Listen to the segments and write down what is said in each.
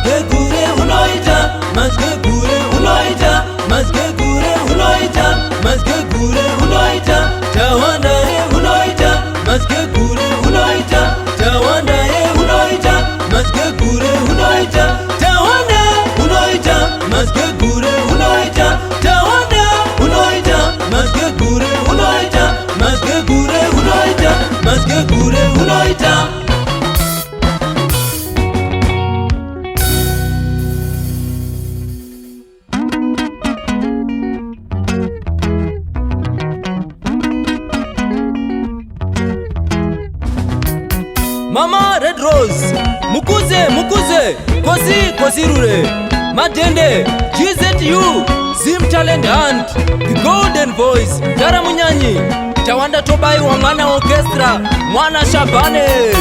mazgegure unoita, mazgegure unoita, mazgegure unoita, mazgegure unoita, tawanda ye unoita, mazgegure unoita, tawanda ye unoita, mazgegure unoita, tawanda unoita, mazgegure unoita, tawanda unoita, mazgegure unoita, mazgegure unoita, mazgegure unoita. Mama Red Rose, mukuze, mukuze, kosi rure, Madende, GZU, Zim Talent Hunt, The Golden Voice, Tara Munyanyi, Tawanda Tobai Wangana Orchestra, Mwana Shabane.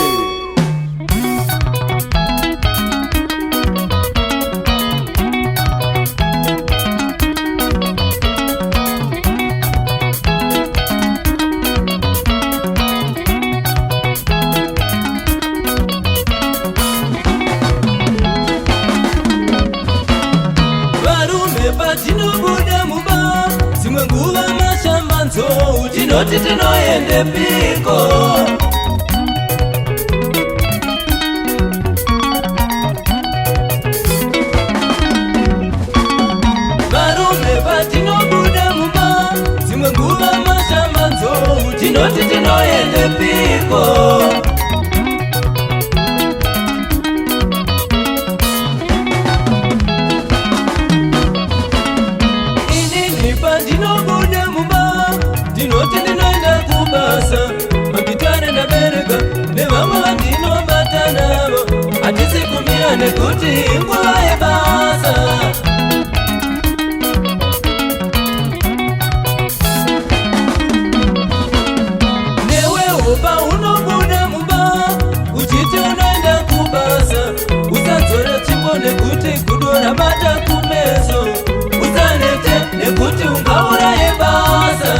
Tinobuda muba, simwe nguva mashambanzo, tinoti tinoende piko. Varume vatinobuda muba, simwe nguva mashambanzo, tinoti tinoende piko. Magitare na bereka, ne mama vandino batanavo, atisikumira nekuti nguva yebasa. Newe upa unobuda muba, uchiti unoenda kubasa, usadzore chimbo nekuti kudora bata kumeso, usanete nekuti ungaura yebasa.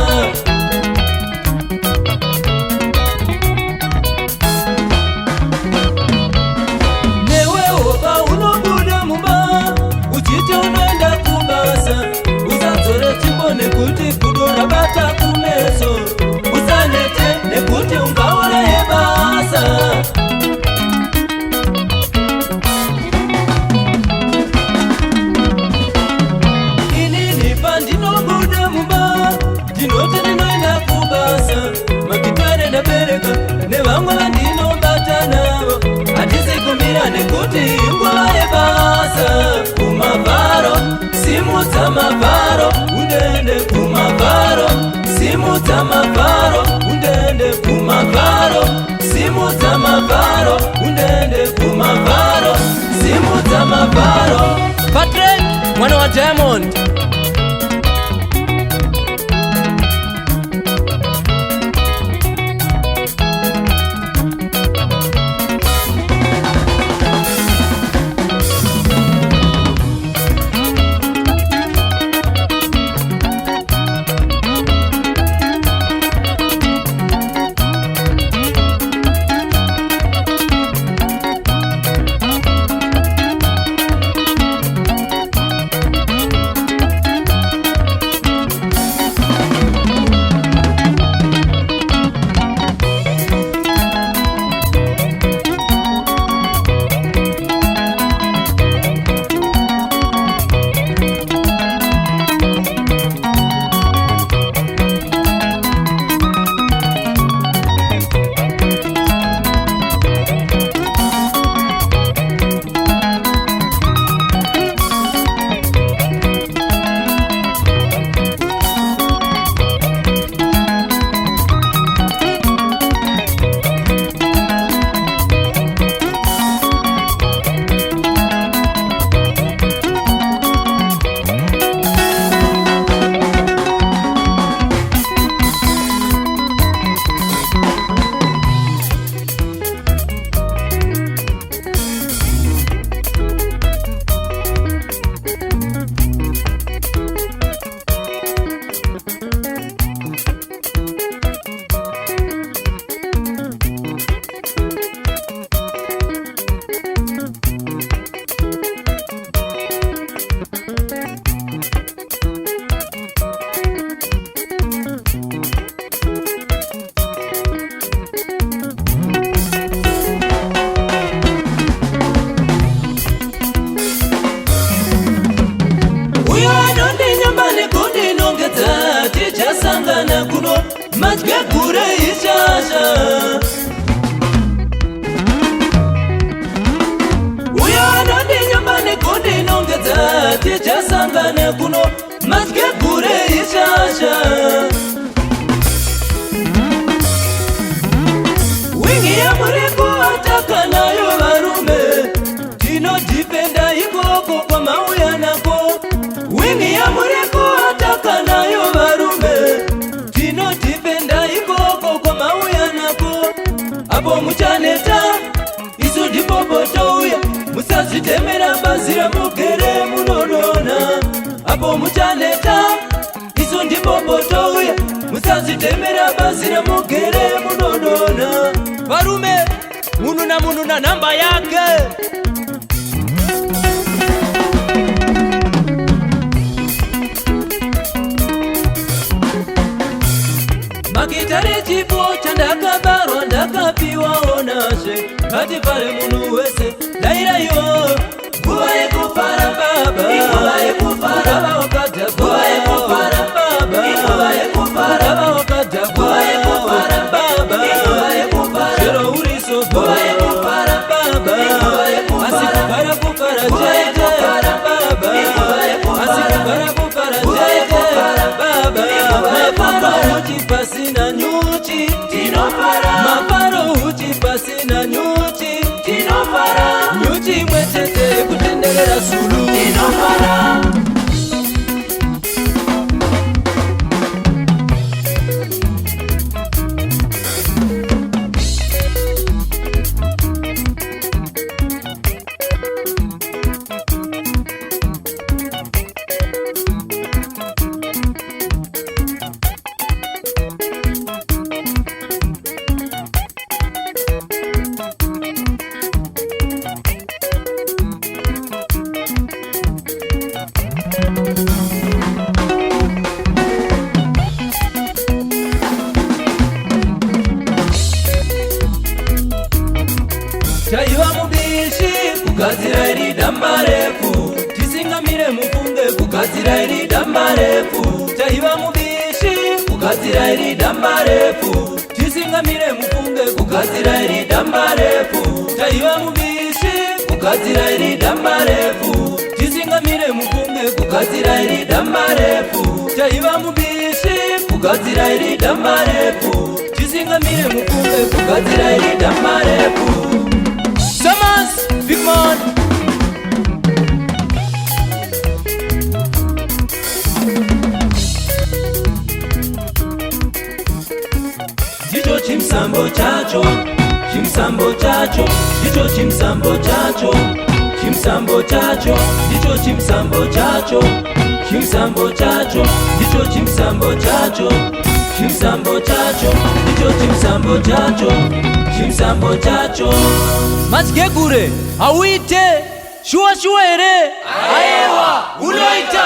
Nekuti kudora bata kumeso, usanete nekuti ungaura yebasa. Inini pandinobuda muba, tinoti ndinoenda kubasa. Magitare na bereka, ne vamwe vandinobata navo, atisikumira nekuti nguva yebasa. Kumavharo, simudza mavharo, undende kumavharo, simudza mavharo, undende kumavharo, simudza mavharo, undende kumavharo, simudza mavharo. Patrick, mwana wa Diamond. apo muchaneta isu ndipopotouya musazitemera bazira mugere munonona apo muchaneta isu ndipopotouya musazitemera bazira mugere munonona varume munhu na namba yake makitare chipo chandakabarwa ndakapiwa onashe ngati pale munhu wese dairayo nguva yekufara baba nguva yekufara baba wakadha nguva yekufara baba nguva yekufara baba wakadha nguva yekufara baba nguva yekufara chero uriso nguva yekufara baba nguva yekufara asikufara jete baba nguva yekufara asikufara jete baba maparo uchipasina nyuchi tinofara maparo uchipasina nyuchi tinofara nyuchi mwetete kutenderera sulu tinofara chaiva mubishi kugadzira iri damba refu tisingamire mufunge kugadzira iri damba refu chaiva mubishi kugadzira iri damba refu tisingamire mufunge kugadzira iri damba refu chaiva mubishi kugadzira iri damba refu tisingamire mufunge kugadzira iri damba refu chaiva mubishi kugadzira iri damba refu tisingamire mufunge kugadzira iri damba refu Summers, big man. Ndicho chimsambo chacho, chimsambo chacho, ndicho chimsambo chacho, chimsambo chacho, ndicho chimsambo chacho, chimsambo chacho, ndicho chimsambo chacho, chimsambo chacho, ndicho chimsambo chacho, chimsambo chacho. Machigegure awite shuwa ere ayewa unoita